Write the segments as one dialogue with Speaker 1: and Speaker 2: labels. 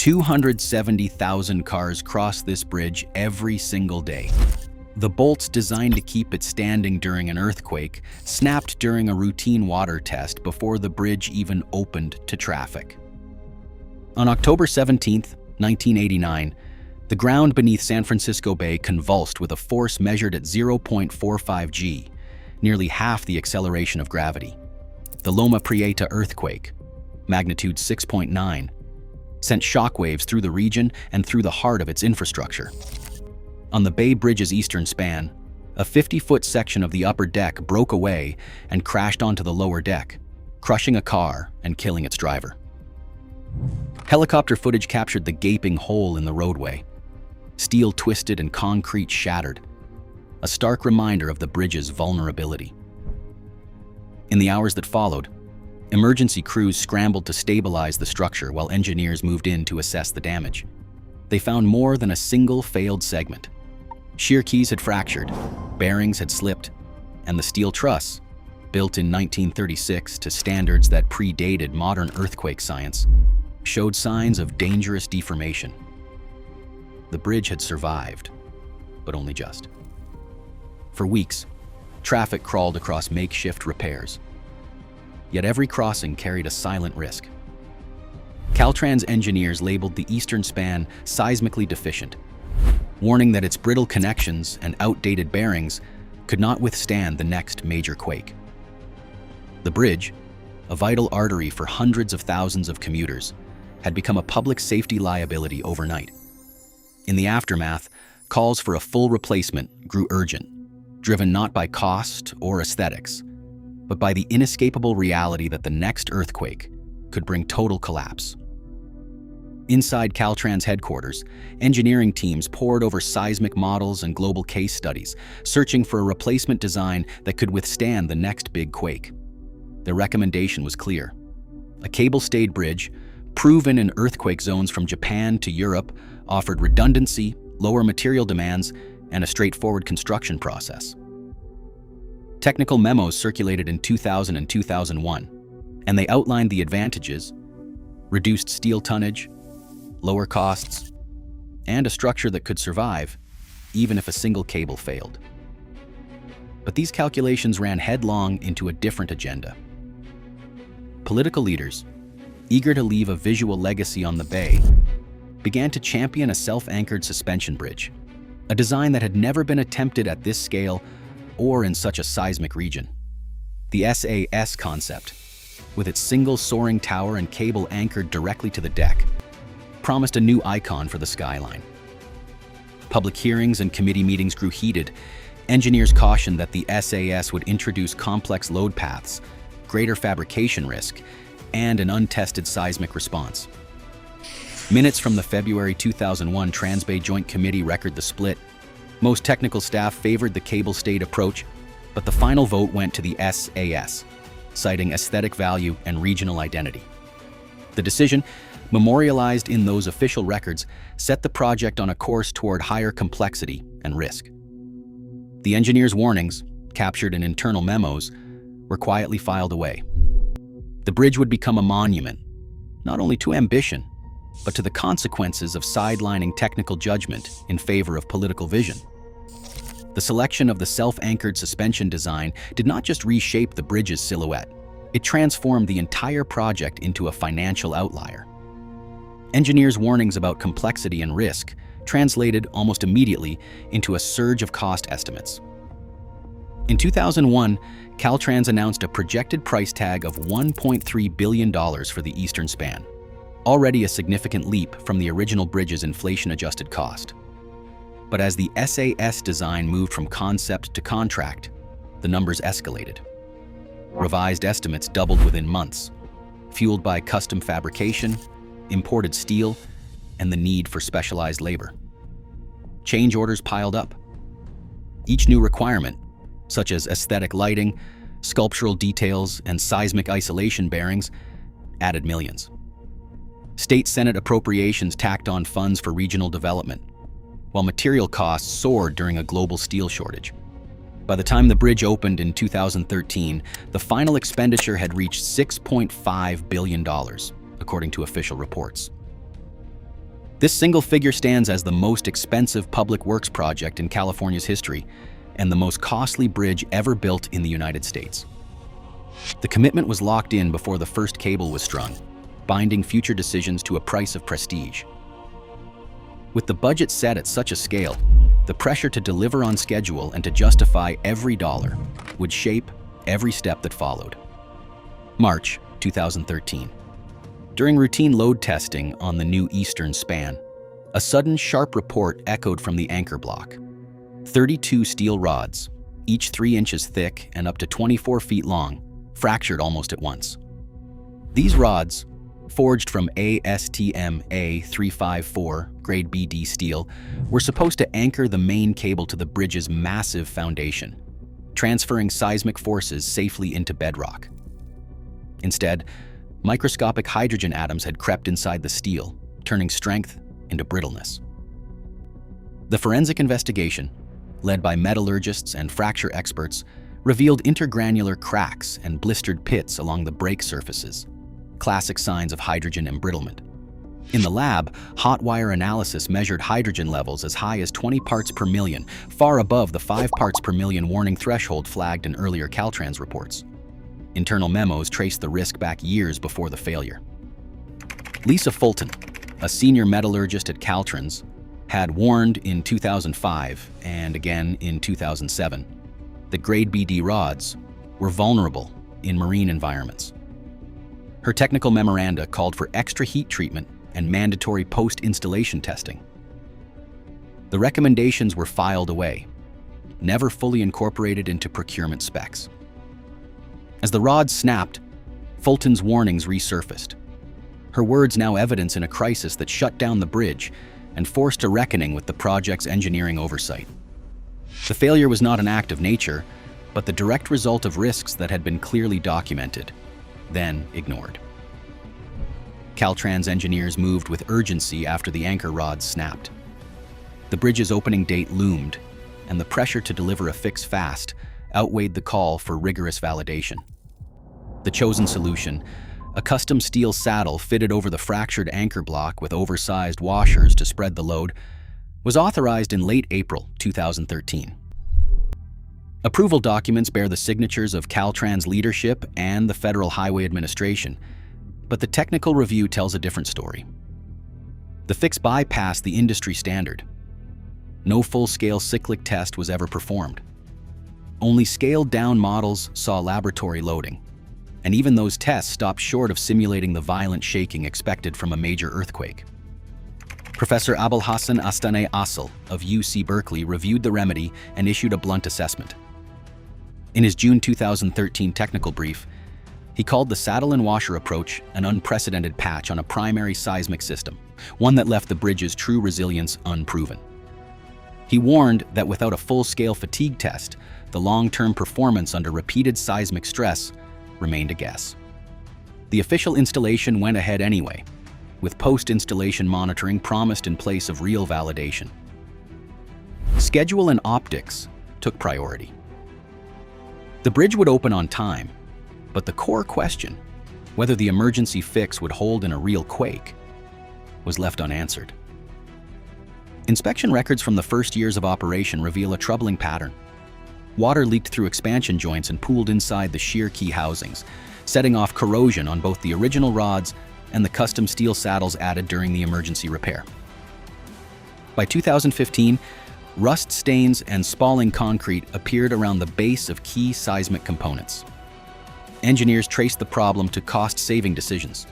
Speaker 1: 270,000 cars cross this bridge every single day. The bolts designed to keep it standing during an earthquake snapped during a routine water test before the bridge even opened to traffic. On October 17, 1989, the ground beneath San Francisco Bay convulsed with a force measured at 0.45 G, nearly half the acceleration of gravity. The Loma Prieta earthquake, magnitude 6.9, sent shockwaves through the region and through the heart of its infrastructure. On the Bay Bridge's eastern span, a 50-foot section of the upper deck broke away and crashed onto the lower deck, crushing a car and killing its driver. Helicopter footage captured the gaping hole in the roadway. Steel twisted and concrete shattered, a stark reminder of the bridge's vulnerability. In the hours that followed, emergency crews scrambled to stabilize the structure while engineers moved in to assess the damage. They found more than a single failed segment. Shear keys had fractured, bearings had slipped, and the steel truss, built in 1936 to standards that predated modern earthquake science, showed signs of dangerous deformation. The bridge had survived, but only just. For weeks, traffic crawled across makeshift repairs. Yet every crossing carried a silent risk. Caltrans engineers labeled the eastern span seismically deficient, warning that its brittle connections and outdated bearings could not withstand the next major quake. The bridge, a vital artery for hundreds of thousands of commuters, had become a public safety liability overnight. In the aftermath, calls for a full replacement grew urgent, driven not by cost or aesthetics, but by the inescapable reality that the next earthquake could bring total collapse. Inside Caltrans headquarters, engineering teams pored over seismic models and global case studies, searching for a replacement design that could withstand the next big quake. Their recommendation was clear: a cable-stayed bridge, proven in earthquake zones from Japan to Europe, offered redundancy, lower material demands, and a straightforward construction process. Technical memos circulated in 2000 and 2001, and they outlined the advantages: reduced steel tonnage, lower costs, and a structure that could survive even if a single cable failed. But these calculations ran headlong into a different agenda. Political leaders, eager to leave a visual legacy on the bay, began to champion a self-anchored suspension bridge, a design that had never been attempted at this scale or in such a seismic region. The SAS concept, with its single soaring tower and cable anchored directly to the deck, promised a new icon for the skyline. Public hearings and committee meetings grew heated. Engineers cautioned that the SAS would introduce complex load paths, greater fabrication risk, and an untested seismic response. Minutes from the February 2001 Transbay Joint Committee record the split. Most technical staff favored the cable-stayed approach, but the final vote went to the SAS, citing aesthetic value and regional identity. The decision, memorialized in those official records, set the project on a course toward higher complexity and risk. The engineers' warnings, captured in internal memos, were quietly filed away. The bridge would become a monument, not only to ambition, but to the consequences of sidelining technical judgment in favor of political vision. The selection of the self-anchored suspension design did not just reshape the bridge's silhouette, it transformed the entire project into a financial outlier. Engineers' warnings about complexity and risk translated almost immediately into a surge of cost estimates. In 2001, Caltrans announced a projected price tag of $1.3 billion for the eastern span, already a significant leap from the original bridge's inflation-adjusted cost. But as the SAS design moved from concept to contract, the numbers escalated. Revised estimates doubled within months, fueled by custom fabrication, imported steel, and the need for specialized labor. Change orders piled up. Each new requirement, such as aesthetic lighting, sculptural details, and seismic isolation bearings, added millions. State Senate appropriations tacked on funds for regional development, while material costs soared during a global steel shortage. By the time the bridge opened in 2013, the final expenditure had reached $6.5 billion, according to official reports. This single figure stands as the most expensive public works project in California's history and the most costly bridge ever built in the United States. The commitment was locked in before the first cable was strung, binding future decisions to a price of prestige. With the budget set at such a scale, the pressure to deliver on schedule and to justify every dollar would shape every step that followed. March 2013. During routine load testing on the new eastern span, a sudden sharp report echoed from the anchor block. 32 steel rods, each 3 inches thick and up to 24 feet long, fractured almost at once. These rods, forged from ASTM A354 grade BD steel, were supposed to anchor the main cable to the bridge's massive foundation, transferring seismic forces safely into bedrock. Instead, microscopic hydrogen atoms had crept inside the steel, turning strength into brittleness. The forensic investigation, led by metallurgists and fracture experts, revealed intergranular cracks and blistered pits along the break surfaces, classic signs of hydrogen embrittlement. In the lab, hot wire analysis measured hydrogen levels as high as 20 parts per million, far above the 5 parts per million warning threshold flagged in earlier Caltrans reports. Internal memos traced the risk back years before the failure. Lisa Fulton, a senior metallurgist at Caltrans, had warned in 2005 and again in 2007 that grade BD rods were vulnerable in marine environments. Her technical memoranda called for extra heat treatment and mandatory post-installation testing. The recommendations were filed away, never fully incorporated into procurement specs. As the rods snapped, Fulton's warnings resurfaced. Her words now evidence in a crisis that shut down the bridge and forced a reckoning with the project's engineering oversight. The failure was not an act of nature, but the direct result of risks that had been clearly documented, then ignored. Caltrans engineers moved with urgency after the anchor rods snapped. The bridge's opening date loomed, and the pressure to deliver a fix fast outweighed the call for rigorous validation. The chosen solution, a custom steel saddle fitted over the fractured anchor block with oversized washers to spread the load, was authorized in late April 2013. Approval documents bear the signatures of Caltrans leadership and the Federal Highway Administration, but the technical review tells a different story. The fix bypassed the industry standard. No full-scale cyclic test was ever performed. Only scaled-down models saw laboratory loading, and even those tests stopped short of simulating the violent shaking expected from a major earthquake. Professor Abul Hassan Astane Asl of UC Berkeley reviewed the remedy and issued a blunt assessment. In his June 2013 technical brief, he called the saddle and washer approach an unprecedented patch on a primary seismic system, one that left the bridge's true resilience unproven. He warned that without a full-scale fatigue test, the long-term performance under repeated seismic stress remained a guess. The official installation went ahead anyway, with post-installation monitoring promised in place of real validation. Schedule and optics took priority. The bridge would open on time, but the core question, whether the emergency fix would hold in a real quake, was left unanswered. Inspection records from the first years of operation reveal a troubling pattern. Water leaked through expansion joints and pooled inside the shear key housings, setting off corrosion on both the original rods and the custom steel saddles added during the emergency repair. By 2015, rust stains and spalling concrete appeared around the base of key seismic components. Engineers traced the problem to cost-saving decisions.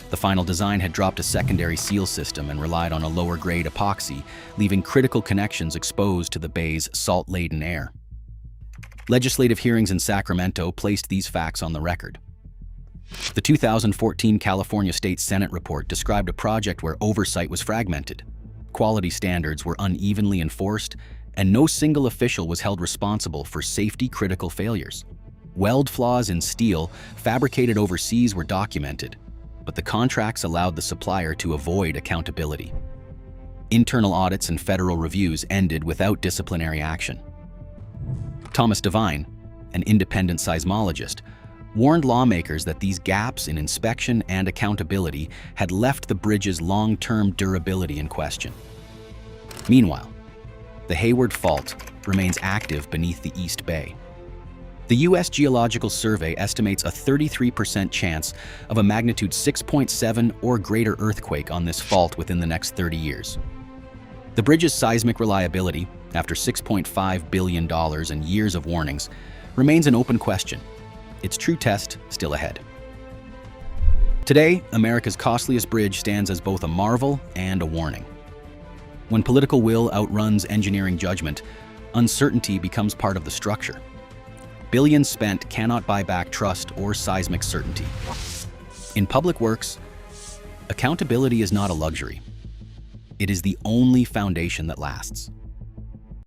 Speaker 1: The final design had dropped a secondary seal system and relied on a lower-grade epoxy, leaving critical connections exposed to the bay's salt-laden air. Legislative hearings in Sacramento placed these facts on the record. The 2014 California State Senate report described a project where oversight was fragmented. Quality standards were unevenly enforced, and no single official was held responsible for safety-critical failures. Weld flaws in steel fabricated overseas were documented, but the contracts allowed the supplier to avoid accountability. Internal audits and federal reviews ended without disciplinary action. Thomas Devine, an independent seismologist, warned lawmakers that these gaps in inspection and accountability had left the bridge's long-term durability in question. Meanwhile, the Hayward Fault remains active beneath the East Bay. The U.S. Geological Survey estimates a 33% chance of a magnitude 6.7 or greater earthquake on this fault within the next 30 years. The bridge's seismic reliability, after $6.5 billion and years of warnings, remains an open question. Its true test still ahead. Today, America's costliest bridge stands as both a marvel and a warning. When political will outruns engineering judgment, uncertainty becomes part of the structure. Billions spent cannot buy back trust or seismic certainty. In public works, accountability is not a luxury. It is the only foundation that lasts.